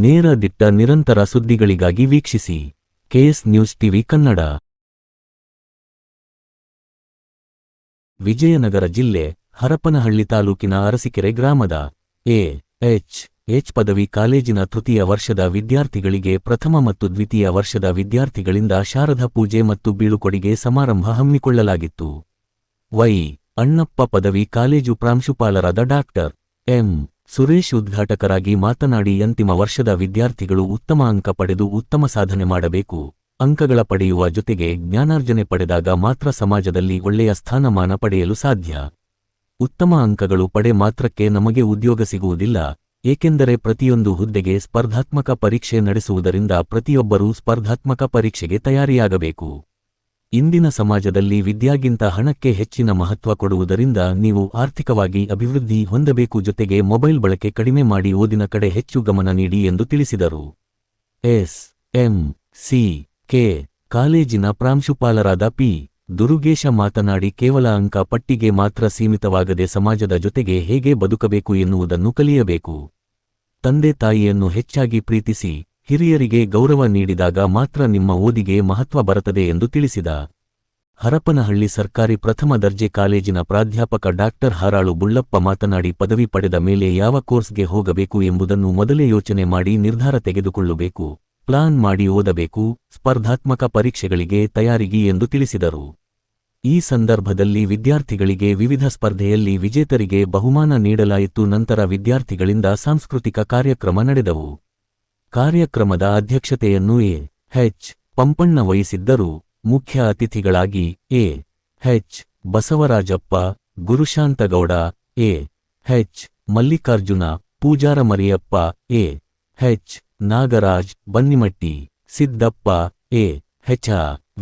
ನೇರ ದಿಟ್ಟ ನಿರಂತರ ಸುದ್ದಿಗಳಿಗಾಗಿ ವೀಕ್ಷಿಸಿ KS news TV Kannada. Vijayanagara ಜಿಲ್ಲೆ ಹರಪನಹಳ್ಳಿ ತಾಲೂಕಿನ ಅರಸೀಕೆರೆ ಗ್ರಾಮದ ಎ.ಎಚ್. ಪದವಿ ಕಾಲೇಜಿನ ತೃತೀಯ ವರ್ಷದ ವಿದ್ಯಾರ್ಥಿಗಳಿಗೆ ಪ್ರಥಮ ಮತ್ತು ದ್ವಿತೀಯ ವರ್ಷದ ವಿದ್ಯಾರ್ಥಿಗಳಿಂದ ಶಾರದಾ ಪೂಜೆ ಮತ್ತು ಬೀಳುಕೊಡುಗೆ ಸಮಾರಂಭ ಹಮ್ಮಿಕೊಳ್ಳಲಾಗಿತ್ತು. ವೈ. ಅಣ್ಣಪ್ಪ ಪದವಿ ಕಾಲೇಜು ಪ್ರಾಂಶುಪಾಲರಾದ ಡಾಕ್ಟರ್ ಎಂ. ಸುರೇಶ್ ಉದ್ಘಾಟಕರಾಗಿ ಮಾತನಾಡಿ, ಅಂತಿಮ ವರ್ಷದ ವಿದ್ಯಾರ್ಥಿಗಳು ಉತ್ತಮ ಅಂಕ ಪಡೆದು ಉತ್ತಮ ಸಾಧನೆ ಮಾಡಬೇಕು. ಅಂಕಗಳ ಪಡೆಯುವ ಜೊತೆಗೆ ಜ್ಞಾನಾರ್ಜನೆ ಪಡೆದಾಗ ಮಾತ್ರ ಸಮಾಜದಲ್ಲಿ ಒಳ್ಳೆಯ ಸ್ಥಾನಮಾನ ಪಡೆಯಲು ಸಾಧ್ಯ. ಉತ್ತಮ ಅಂಕಗಳು ಪಡೆ ಮಾತ್ರಕ್ಕೆ ನಮಗೆ ಉದ್ಯೋಗ ಸಿಗುವುದಿಲ್ಲ, ಏಕೆಂದರೆ ಪ್ರತಿಯೊಂದು ಹುದ್ದೆಗೆ ಸ್ಪರ್ಧಾತ್ಮಕ ಪರೀಕ್ಷೆ ನಡೆಸುವುದರಿಂದ ಪ್ರತಿಯೊಬ್ಬರೂ ಸ್ಪರ್ಧಾತ್ಮಕ ಪರೀಕ್ಷೆಗೆ ತಯಾರಿಯಾಗಬೇಕು. ಇಂದಿನ ಸಮಾಜದಲ್ಲಿ ವಿದ್ಯಾಗಿಂತ ಹಣಕ್ಕೆ ಹೆಚ್ಚಿನ ಮಹತ್ವ ಕೊಡುವುದರಿಂದ ನೀವು ಆರ್ಥಿಕವಾಗಿ ಅಭಿವೃದ್ಧಿ ಹೊಂದಬೇಕು. ಜೊತೆಗೆ ಮೊಬೈಲ್ ಬಳಕೆ ಕಡಿಮೆ ಮಾಡಿ ಓದಿನ ಕಡೆ ಹೆಚ್ಚು ಗಮನ ನೀಡಿ ಎಂದು ತಿಳಿಸಿದರು. ಎಸ್.ಎಂ.ಸಿ.ಕೆ. ಕಾಲೇಜಿನ ಪ್ರಾಂಶುಪಾಲರಾದ ಪಿ. ದುರುಗೇಶ ಮಾತನಾಡಿ, ಕೇವಲ ಅಂಕ ಪಟ್ಟಿಗೆ ಮಾತ್ರ ಸೀಮಿತವಾಗದೆ ಸಮಾಜದ ಜೊತೆಗೆ ಹೇಗೆ ಬದುಕಬೇಕು ಎನ್ನುವುದನ್ನು ಕಲಿಯಬೇಕು. ತಂದೆ ತಾಯಿಯನ್ನು ಹೆಚ್ಚಾಗಿ ಪ್ರೀತಿಸಿ ಹಿರಿಯರಿಗೆ ಗೌರವ ನೀಡಿದಾಗ ಮಾತ್ರ ನಿಮ್ಮ ಓದಿಗೆ ಮಹತ್ವ ಬರುತ್ತದೆ ಎಂದು ತಿಳಿಸಿದ. ಹರಪನಹಳ್ಳಿ ಸರ್ಕಾರಿ ಪ್ರಥಮ ದರ್ಜೆ ಕಾಲೇಜಿನ ಪ್ರಾಧ್ಯಾಪಕ ಡಾಕ್ಟರ್ ಹಾರಾಳು ಬುಳ್ಳಪ್ಪ ಮಾತನಾಡಿ, ಪದವಿ ಪಡೆದ ಮೇಲೆ ಯಾವ ಕೋರ್ಸ್ಗೆ ಹೋಗಬೇಕು ಎಂಬುದನ್ನು ಮೊದಲೇ ಯೋಚನೆ ಮಾಡಿ ನಿರ್ಧಾರ ತೆಗೆದುಕೊಳ್ಳಬೇಕು. ಪ್ಲಾನ್ ಮಾಡಿ ಓದಬೇಕು. ಸ್ಪರ್ಧಾತ್ಮಕ ಪರೀಕ್ಷೆಗಳಿಗೆ ತಯಾರಿಗಿ ಎಂದು ತಿಳಿಸಿದರು. ಈ ಸಂದರ್ಭದಲ್ಲಿ ವಿದ್ಯಾರ್ಥಿಗಳಿಗೆ ವಿವಿಧ ಸ್ಪರ್ಧೆಯಲ್ಲಿ ವಿಜೇತರಿಗೆ ಬಹುಮಾನ ನೀಡಲಾಯಿತು. ನಂತರ ವಿದ್ಯಾರ್ಥಿಗಳಿಂದ ಸಾಂಸ್ಕೃತಿಕ ಕಾರ್ಯಕ್ರಮ ನಡೆದವು. ಕಾರ್ಯಕ್ರಮದ ಅಧ್ಯಕ್ಷತೆಯನ್ನು ಎ.ಎಚ್. ಪಂಪಣ್ಣ ವಹಿಸಿದ್ದರು. ಮುಖ್ಯ ಅತಿಥಿಗಳಾಗಿ ಎ.ಎಚ್. ಬಸವರಾಜಪ್ಪ, ಗುರುಶಾಂತಗೌಡ, ಎ.ಎಚ್. ಮಲ್ಲಿಕಾರ್ಜುನ, ಪೂಜಾರ ಮರಿಯಪ್ಪ, ಎ.ಎಚ್. ನಾಗರಾಜ್, ಬನ್ನಿಮಟ್ಟಿ, ಸಿದ್ದಪ್ಪ, ಎ.ಎಚ್.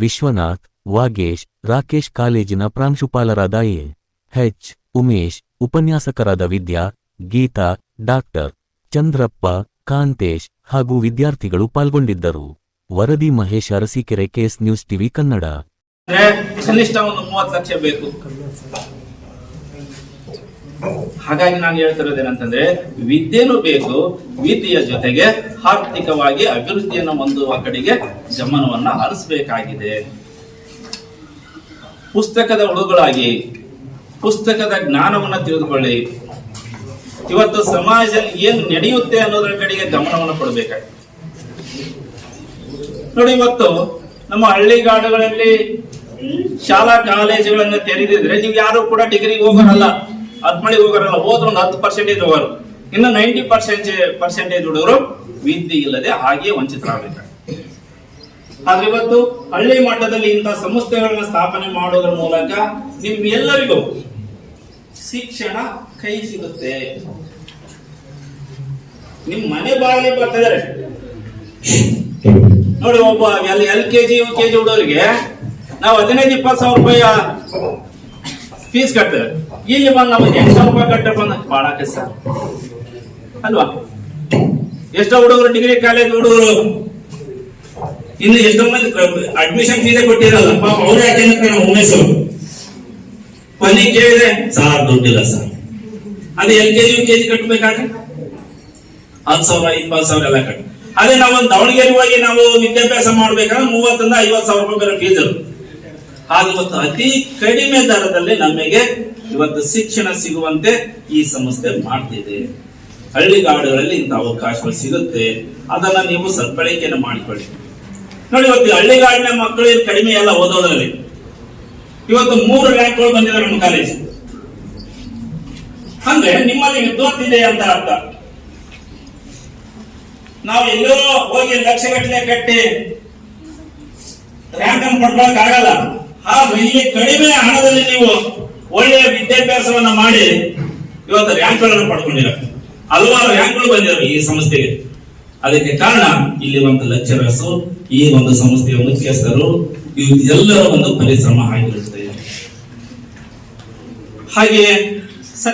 ವಿಶ್ವನಾಥ್, ವಾಗೇಶ್, ರಾಕೇಶ್, ಕಾಲೇಜಿನ ಪ್ರಾಂಶುಪಾಲರಾದ ಎ.ಎಚ್. ಉಮೇಶ್, ಉಪನ್ಯಾಸಕರಾದ ವಿದ್ಯಾ, ಗೀತಾ, ಡಾಕ್ಟರ್ ಚಂದ್ರಪ್ಪ, ಕಾಂತೇಶ್ ಹಾಗೂ ವಿದ್ಯಾರ್ಥಿಗಳು ಪಾಲ್ಗೊಂಡಿದ್ದರು. ವರದಿ Mahesh, Arasikere, KS news TV Kannada. ಕನಿಷ್ಠ ಒಂದು 30 ಲಕ್ಷ ಬೇಕು. ಹಾಗಾಗಿ ನಾನು ಹೇಳ್ತಿರೋದೇನಂತಂದ್ರೆ, ವಿದ್ಯೆನೂ ಬೇಕು, ವಿದ್ಯೆಯ ಜೊತೆಗೆ ಆರ್ಥಿಕವಾಗಿ ಅಭಿವೃದ್ಧಿಯನ್ನು ಹೊಂದುವ ಕಡೆಗೆ ಗಮನವನ್ನ ಹರಿಸಬೇಕಾಗಿದೆ. ಪುಸ್ತಕದ ಹುಡುಗಳಾಗಿ ಪುಸ್ತಕದ ಜ್ಞಾನವನ್ನ ತಿಳಿದುಕೊಳ್ಳಿ. ಇವತ್ತು ಸಮಾಜದಲ್ಲಿ ಏನು ನಡೆಯುತ್ತೆ ಅನ್ನೋದ್ರ ಕಡೆಗೆ ಗಮನವನ್ನು ಕೊಡಬೇಕಾಗಿದೆ. ನೋಡಿ, ಇವತ್ತು ನಮ್ಮ ಹಳ್ಳಿಗಾಡುಗಳಲ್ಲಿ ಶಾಲಾ ಕಾಲೇಜುಗಳನ್ನು ತೆರೆದಿದ್ರೆ ನೀವು ಯಾರು ಕೂಡ ಡಿಗ್ರಿಗೆ ಹೋಗೋರಲ್ಲ, ಹತ್ಮಳಿಗೆ ಹೋಗೋರಲ್ಲ, ಹೋದ್ರು 10% ಹೋಗೋರು. ಇನ್ನು 90% ಹುಡುಗರು ವಿದ್ಯೆ ಇಲ್ಲದೆ ಹಾಗೆಯೇ ವಂಚಿತರಾಗಬೇಕಾಗಿದೆ. ಆದ್ರೆ ಇವತ್ತು ಹಳ್ಳಿ ಮಟ್ಟದಲ್ಲಿ ಇಂತಹ ಸಂಸ್ಥೆಗಳನ್ನ ಸ್ಥಾಪನೆ ಮಾಡೋದ್ರ ಮೂಲಕ ನಿಮ್ಮೆಲ್ಲರಿಗೂ ಶಿಕ್ಷಣ ಕೈ ಸಿಗುತ್ತೆ. ನಿಮ್ ಮನೆ ಬಾಗಿಲಿ ಬರ್ತಿದ್ದಾರೆ ನೋಡಿ. ಒಬ್ಬ LKG UKG ಹುಡುಗರಿಗೆ ನಾವು 15-20 ಸಾವಿರ ರೂಪಾಯಿ ಫೀಸ್ ಕಟ್ತೇವೆ. ಇಲ್ಲಿ ಬಂದು ನಾವು 8,000 ರೂಪಾಯಿ ಕಟ್ಟ ಬಂದ ಬಹಳ ಕಷ್ಟ ಅಲ್ವಾ? ಎಷ್ಟೋ ಹುಡುಗರು ಡಿಗ್ರಿ ಕಾಲೇಜ್ ಹುಡುಗರು ಇನ್ನು ಎಷ್ಟೋ ಮಂದಿ ಅಡ್ಮಿಷನ್ ಫೀಸ್ ಕೊಟ್ಟಿರಲ್ಲ. ಪಾಪ ಅವ್ರು ಯಾಕೆ ನಾವು ಉಮೇಶ್ ಕೊನೆ ಕೇಳಿದ್ರೆ, ಸಾರ್ ದುಡ್ಡಿಲ್ಲ ಸರ್, ಅದು LKG UKG ಕಟ್ಟಬೇಕಾದ್ರೆ 10,000 20,000 ಎಲ್ಲ ಕಟ್ಟ. ಅದೇ ನಾವು ಒಂದು ದಾವಣಗೆರೆ ಹೋಗಿ ನಾವು ವಿದ್ಯಾಭ್ಯಾಸ ಮಾಡ್ಬೇಕಂದ್ರೆ 30,000-50,000 ರೂಪಾಯಿ ಬೇರೆ ಫೀಸ್ ಇರುತ್ತೆ. ಹಾಗೆ ಇವತ್ತು ಅತಿ ಕಡಿಮೆ ದರದಲ್ಲಿ ನಮಗೆ ಇವತ್ತು ಶಿಕ್ಷಣ ಸಿಗುವಂತೆ ಈ ಸಂಸ್ಥೆ ಮಾಡ್ತಿದೆ. ಹಳ್ಳಿಗಾಡುಗಳಲ್ಲಿ ಇಂಥ ಅವಕಾಶಗಳು ಸಿಗುತ್ತೆ, ಅದನ್ನ ನೀವು ಸದ್ಬಳಕೆಯನ್ನು ಮಾಡಿಕೊಳ್ಳಿ. ನೋಡಿ, ಇವತ್ತು ಹಳ್ಳಿಗಾಡಿನ ಮಕ್ಕಳು ಕಡಿಮೆ ಎಲ್ಲ ಓದೋದ್ರಲ್ಲಿ ಇವತ್ತು 3 ರ್ಯಾಂಕ್ಗಳು ಬಂದಿದ್ದಾರೆ ನಮ್ಮ ಕಾಲೇಜ್. ಅಂದ್ರೆ ನಿಮ್ಮಲ್ಲಿ ವಿದ್ವತ್ತಿದೆ ಅಂತ ಅರ್ಥ. ನಾವು ಎಲ್ಲೋ ಹೋಗಿ ಲಕ್ಷಗಟ್ಟಲೆ ಕಟ್ಟಿ ರ್ಯಾಂಕ್ ಅನ್ನು ಪಡ್ಕೊಳಕ್ ಆಗಲ್ಲ. ಆದ್ರೆ ಇಲ್ಲಿ ಕಡಿಮೆ ಹಣದಲ್ಲಿ ನೀವು ಒಳ್ಳೆಯ ವಿದ್ಯಾಭ್ಯಾಸವನ್ನ ಮಾಡಿ ಇವತ್ತು ರ್ಯಾಂಕ್ಗಳನ್ನು ಪಡ್ಕೊಂಡಿರ, ಹಲವಾರು ರ್ಯಾಂಕ್ಗಳು ಬಂದಿದ್ದಾರೆ ಈ ಸಂಸ್ಥೆಗೆ. ಅದಕ್ಕೆ ಕಾರಣ ಇಲ್ಲಿ ಒಂದು ಲೆಕ್ಚರರ್ಸ್, ಈ ಒಂದು ಸಂಸ್ಥೆಯ ಮುಖ್ಯಸ್ಥರು, ಎಲ್ಲರ ಒಂದು ಪರಿಶ್ರಮ ಆಗಿರುತ್ತದೆ. ಹಾಗೆಯೇ